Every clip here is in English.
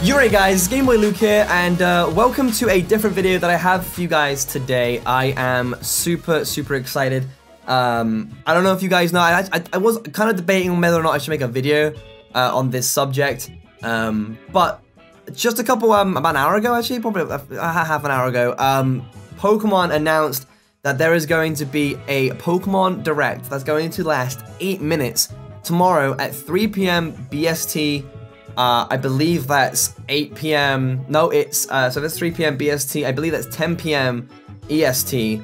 Alright guys, GameboyLuke here, and welcome to a different video that I have for you guys today. I am super excited. I don't know if you guys know, I was kind of debating on whether or not I should make a video on this subject, but just a couple, about an hour ago actually, probably half an hour ago, Pokemon announced that there is going to be a Pokemon Direct that's going to last 8 minutes tomorrow at 3 PM BST. I believe that's 8 PM, no, it's, so that's 3 PM BST, I believe that's 10 PM EST,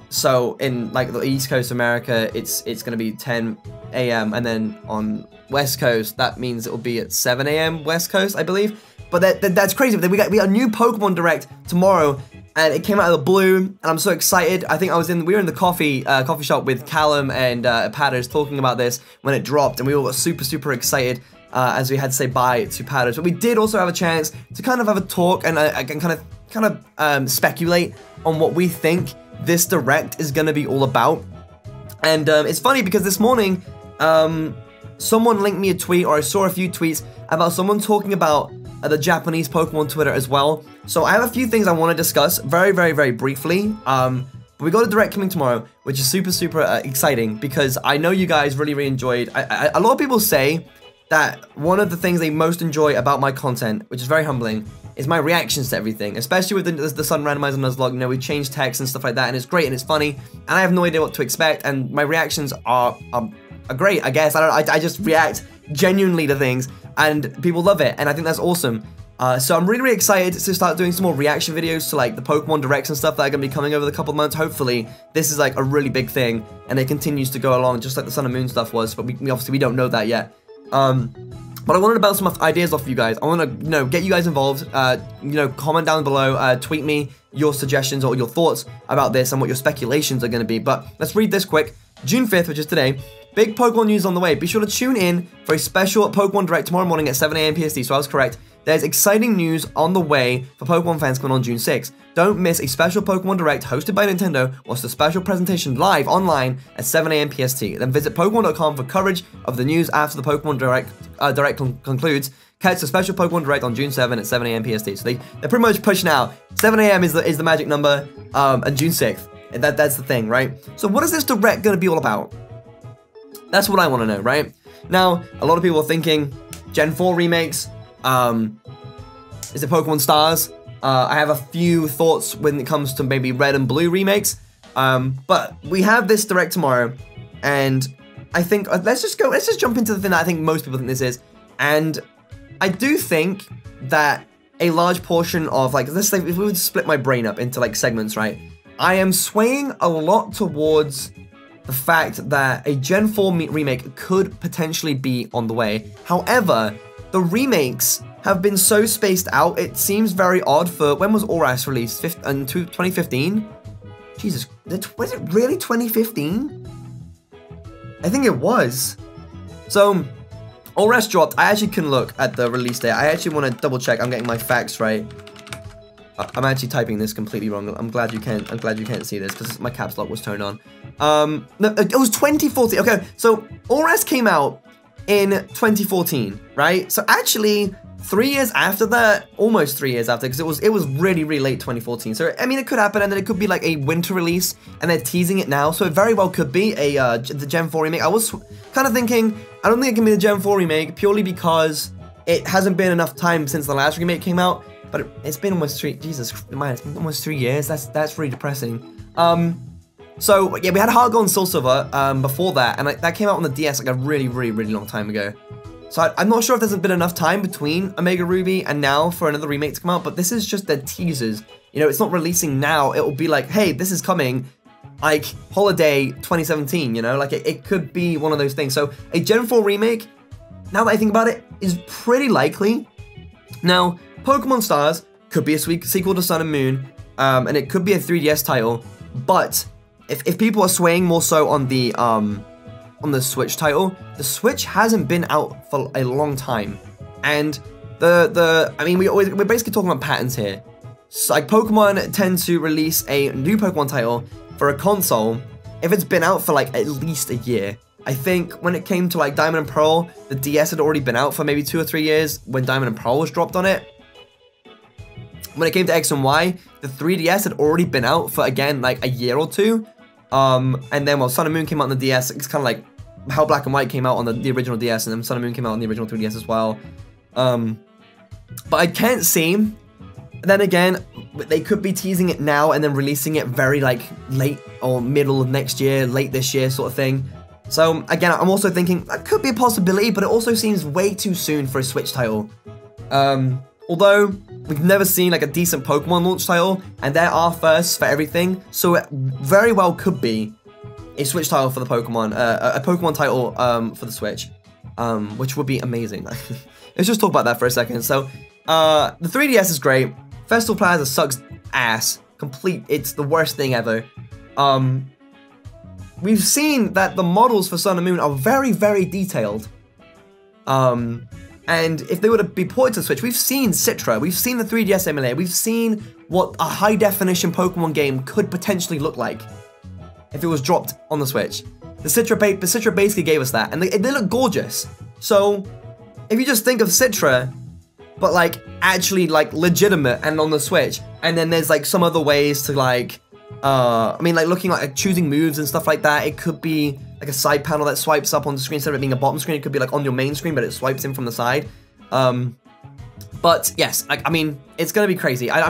so in, like, the East Coast of America, it's gonna be 10 AM, and then on West Coast, that means it will be at 7 AM West Coast, I believe, but that's crazy. We got a new Pokemon Direct tomorrow, and it came out of the blue, and I'm so excited. I think we were in the coffee shop with Callum and Patters talking about this when it dropped, and we all got super excited. As we had to say bye to Patters, but we did also have a chance to kind of have a talk and kind of speculate on what we think this Direct is going to be all about. And it's funny because this morning, someone linked me a tweet, or I saw a few tweets about someone talking about the Japanese Pokemon Twitter as well. So I have a few things I want to discuss very briefly. But we got a Direct coming tomorrow, which is super exciting because I know you guys really enjoyed. A lot of people say that one of the things they most enjoy about my content, which is very humbling, is my reactions to everything, especially with the sudden randomizer Nuzlocke. You know, we change text and stuff like that, and it's great and it's funny, and I have no idea what to expect, and my reactions are great, I guess. I just react genuinely to things, and people love it, and I think that's awesome. So I'm really excited to start doing some more reaction videos to, like, the Pokemon Directs and stuff that are going to be coming over the couple of months. Hopefully, this is, like, a really big thing, and it continues to go along just like the Sun and Moon stuff was, but we obviously don't know that yet. But I wanted to bounce some ideas off you guys. I want to, you know, get you guys involved. You know, comment down below, tweet me your suggestions or your thoughts about this and what your speculations are going to be. But let's read this quick. June 5th, which is today. Big Pokemon news on the way. Be sure to tune in for a special Pokemon Direct tomorrow morning at 7 AM PST. So I was correct. There's exciting news on the way for Pokemon fans coming on June 6th. Don't miss a special Pokemon Direct hosted by Nintendo, whilst a special presentation live online at 7 AM PST. Then visit Pokemon.com for coverage of the news after the Pokemon Direct concludes. Catch the special Pokemon Direct on June 7th at 7 AM PST. So they're pretty much pushing out. 7 AM is the magic number, and June 6th. That's the thing, right? So what is this Direct going to be all about? That's what I want to know, right? Now, a lot of people are thinking Gen 4 remakes. Is it Pokemon Stars? I have a few thoughts when it comes to maybe Red and Blue remakes. But we have this Direct tomorrow, and I think let's just jump into the thing that I think most people think this is. And I do think that a large portion of, like, let's say if we would split my brain up into, like, segments, right? I am swaying a lot towards the fact that a Gen 4 remake could potentially be on the way. However, the remakes have been so spaced out, it seems very odd for, when was Oras released? 2015? Jesus, was it really 2015? I think it was. So, Oras dropped. I actually couldn't look at the release date. I actually want to double check I'm getting my facts right. I'm actually typing this completely wrong. I'm glad you can't see this because my caps lock was turned on. No, it was 2014. Okay, so Oras came out in 2014, right? So actually, 3 years after that, almost 3 years after, because it was really late 2014. So I mean, it could happen, and then it could be like a winter release, and they're teasing it now. So it very well could be the Gen 4 remake. I was kind of thinking, I don't think it can be the Gen 4 remake purely because it hasn't been enough time since the last remake came out. But it's been almost Jesus, man, it's been almost 3 years. That's really depressing. So yeah, we had Heart Gold and Soul Silver before that, and that came out on the DS like a really long time ago. So I'm not sure if there's been enough time between Omega Ruby and now for another remake to come out, but this is just their teasers. You know, it's not releasing now. It will be like, hey, this is coming, like, holiday 2017, you know? Like, it could be one of those things. So a Gen 4 remake, now that I think about it, is pretty likely. Now, Pokemon Stars could be a sequel to Sun and Moon, and it could be a 3DS title, but if people are swaying more so on the Switch title, the Switch hasn't been out for a long time, and I mean, we're basically talking about patterns here. So, like, Pokemon tend to release a new Pokemon title for a console if it's been out for like at least a year. I think when it came to like Diamond and Pearl, the DS had already been out for maybe 2 or 3 years when Diamond and Pearl was dropped on it. When it came to X and Y, the 3DS had already been out for, again, like a year or 2. And then while Sun and Moon came out on the DS, it's kind of like how Black and White came out on the original DS, and then Sun and Moon came out on the original 3DS as well. But I can't see. Then again, they could be teasing it now and then releasing it very like late or middle of next year, late this year sort of thing. So again, I'm also thinking that could be a possibility, but it also seems way too soon for a Switch title. Although we've never seen like a decent Pokemon launch title, and there are firsts for everything, so it very well could be a Switch title for the Pokemon, a Pokemon title for the Switch, which would be amazing. Let's just talk about that for a second. So the 3DS is great. Festival Plaza sucks ass. It's the worst thing ever. We've seen that the models for Sun and Moon are very, very detailed. And if they were to be ported to Switch, we've seen Citra, we've seen the 3DS emulator, we've seen what a high-definition Pokemon game could potentially look like if it was dropped on the Switch. The Citra basically gave us that, and they look gorgeous. So, if you just think of Citra, but like actually like legitimate and on the Switch, and then there's like some other ways to like, I mean like looking like choosing moves and stuff like that. It could be like a side panel that swipes up on the screen instead of it being a bottom screen. It could be like on your main screen, but it swipes in from the side. But yes, like I mean, it's gonna be crazy. I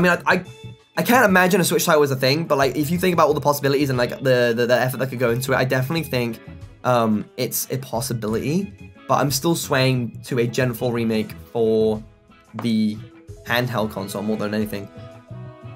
can't imagine a Switch title was a thing, but like if you think about all the possibilities and like the effort that could go into it, I definitely think it's a possibility. But I'm still swaying to a Gen 4 remake for the handheld console more than anything.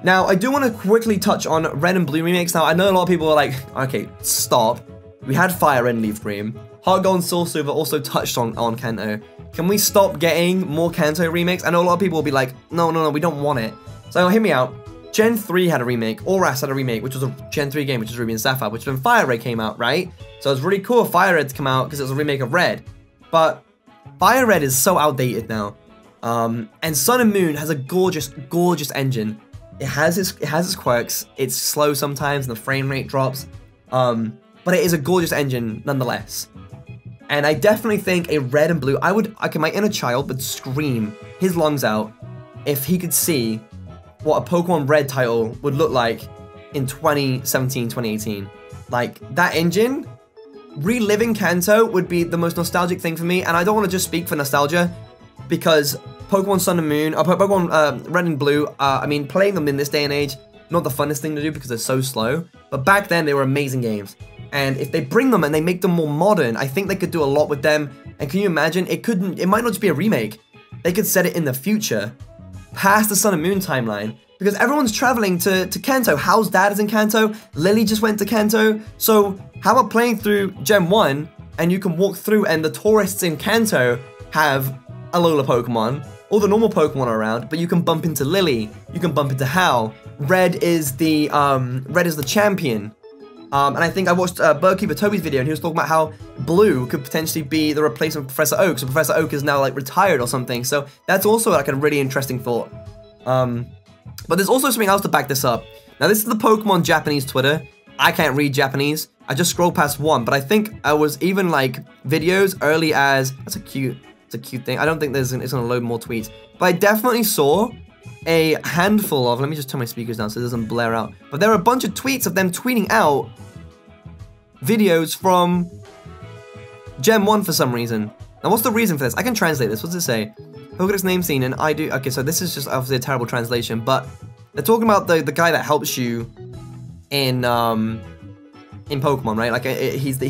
Now, I do want to quickly touch on Red and Blue remakes. Now, I know a lot of people are like, okay, stop. We had Fire Red and Leaf Green. Heart Gold and Soul Silver also touched on Kanto. Can we stop getting more Kanto remakes? I know a lot of people will be like, no, we don't want it. So, hear me out. Gen 3 had a remake. Oras had a remake, which was a Gen 3 game, which was Ruby and Sapphire, which when Fire Red came out, right? So, it was really cool for Fire Red to come out because it was a remake of Red. But Fire Red is so outdated now. And Sun and Moon has a gorgeous, gorgeous engine. It has its quirks. It's slow sometimes and the frame rate drops. But it is a gorgeous engine nonetheless. And I definitely think a Red and Blue, my inner child would scream his lungs out if he could see what a Pokemon Red title would look like in 2017, 2018. Like, that engine, reliving Kanto would be the most nostalgic thing for me. And I don't want to just speak for nostalgia, because Pokemon Sun and Moon, or Pokemon Red and Blue, I mean, playing them in this day and age, not the funnest thing to do because they're so slow. But back then, they were amazing games. And if they bring them and they make them more modern, I think they could do a lot with them. And can you imagine, it might not just be a remake. They could set it in the future, past the Sun and Moon timeline. Because everyone's traveling to Kanto. Hal's dad is in Kanto. Lily just went to Kanto. So how about playing through Gen 1 and you can walk through and the tourists in Kanto have Alola Pokemon. All the normal Pokemon are around, but you can bump into Lily. You can bump into Hal. Red is the champion. And I think I watched Birdkeeper Toby's video and he was talking about how Blue could potentially be the replacement of Professor Oak. So Professor Oak is now like retired or something. So that's also like a really interesting thought. But there's also something else to back this up. Now this is the Pokemon Japanese Twitter. I can't read Japanese. I just scrolled past one, but I think I was even like videos early as, it's a cute thing. I don't think it's gonna load more tweets, but I definitely saw a handful of, let me just turn my speakers down so it doesn't blare out, but there are a bunch of tweets of them tweeting out videos from Gen 1 for some reason. Now what's the reason for this? I can translate this. What's it say? Pokedex name scene, and I do, okay, so this is just obviously a terrible translation, but they're talking about the guy that helps you in Pokemon, right? Like he's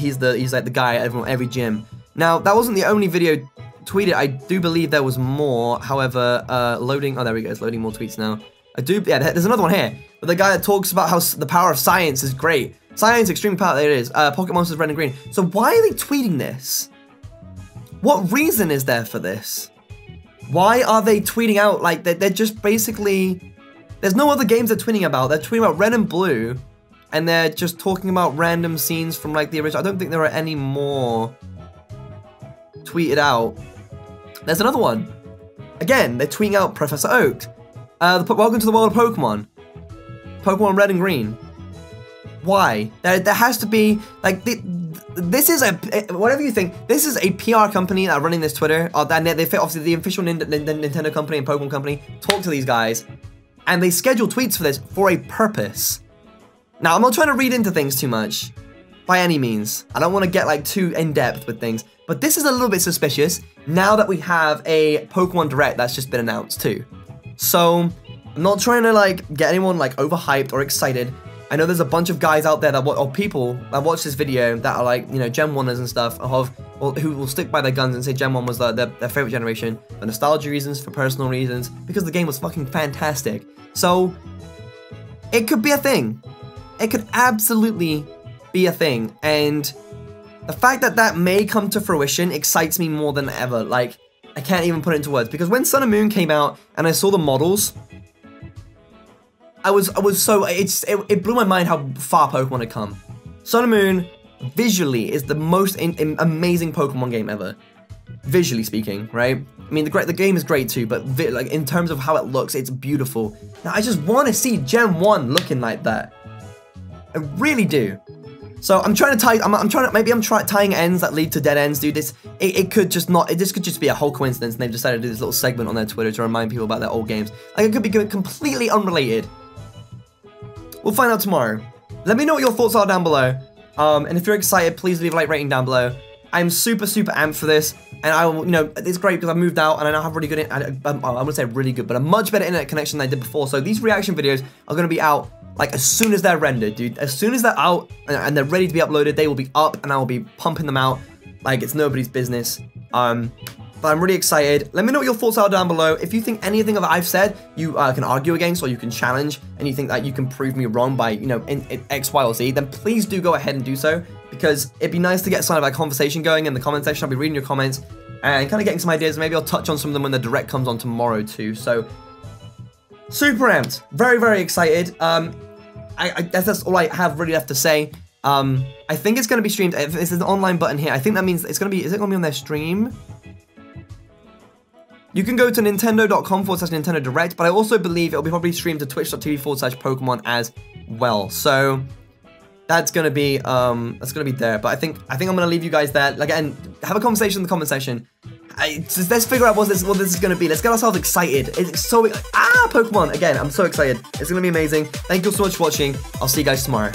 like the guy at every gym. Now that wasn't the only video tweeted. I do believe there was more. However, loading. Oh, there we go. It's loading more tweets now. Yeah, there's another one here. But the guy that talks about how the power of science is great. Science, extreme power. There it is. Pocket Monsters Red and Green. So why are they tweeting this? What reason is there for this? Why are they tweeting out like they're just basically? There's no other games they're tweeting about. They're tweeting about Red and Blue, and they're just talking about random scenes from like the original. I don't think there are any more tweeted out. There's another one. Again, they're tweeting out Professor Oak. Welcome to the world of Pokemon. Pokemon Red and Green. Why? There has to be, like, this is whatever you think, this is a PR company that are running this Twitter, and they obviously the official Nintendo company and Pokemon company talk to these guys, and they schedule tweets for this for a purpose. Now, I'm not trying to read into things too much, by any means. I don't want to get like too in-depth with things, but this is a little bit suspicious now that we have a Pokemon Direct that's just been announced too. So, I'm not trying to like get anyone like overhyped or excited. I know there's a bunch of guys out there that or people that watch this video that are like, you know, Gen 1ers and stuff, who will stick by their guns and say Gen 1 was their favorite generation for nostalgia reasons, for personal reasons, because the game was fucking fantastic. So, it could be a thing. It could absolutely be a thing, and the fact that that may come to fruition excites me more than ever. Like, I can't even put it into words, because when Sun and Moon came out and I saw the models, I was so, it blew my mind how far Pokemon had come. Sun and Moon, visually, is the most amazing Pokemon game ever. Visually speaking, right? I mean, the game is great too, but like in terms of how it looks, it's beautiful. Now, I just want to see Gen 1 looking like that. I really do. So I'm trying to tie, tying ends that lead to dead ends, dude. This could just be a whole coincidence, and they've decided to do this little segment on their Twitter to remind people about their old games. Like, it could be completely unrelated. We'll find out tomorrow. Let me know what your thoughts are down below. And if you're excited, please leave a like rating down below. I'm super amped for this, and I will, you know, it's great because I moved out and I now have really good, I wouldn't say really good, but a much better internet connection than I did before. So these reaction videos are going to be out like as soon as they're rendered, dude. As soon as they're out and they're ready to be uploaded, they will be up, and I will be pumping them out like it's nobody's business. But I'm really excited. Let me know what your thoughts are down below. If you think anything that I've said you can argue against, or you can challenge, and you think that you can prove me wrong by, you know, in X, Y, or Z, then please do go ahead and do so, because it'd be nice to get some of that conversation going in the comment section. I'll be reading your comments and kind of getting some ideas. Maybe I'll touch on some of them when the Direct comes on tomorrow too. So, super amped. Very excited. I guess that's all I have really left to say. I think it's going to be streamed. If there's an online button here, I think that means it's going to be, is it going to be on their stream? You can go to nintendo.com/Nintendo Direct, but I also believe it'll be probably streamed to twitch.tv/Pokemon as well. So that's gonna be there. But I think I'm gonna leave you guys there. Again, have a conversation in the comment section. Let's figure out what this is gonna be. Let's get ourselves excited. It's so Pokemon again. I'm so excited. It's gonna be amazing. Thank you so much for watching. I'll see you guys tomorrow.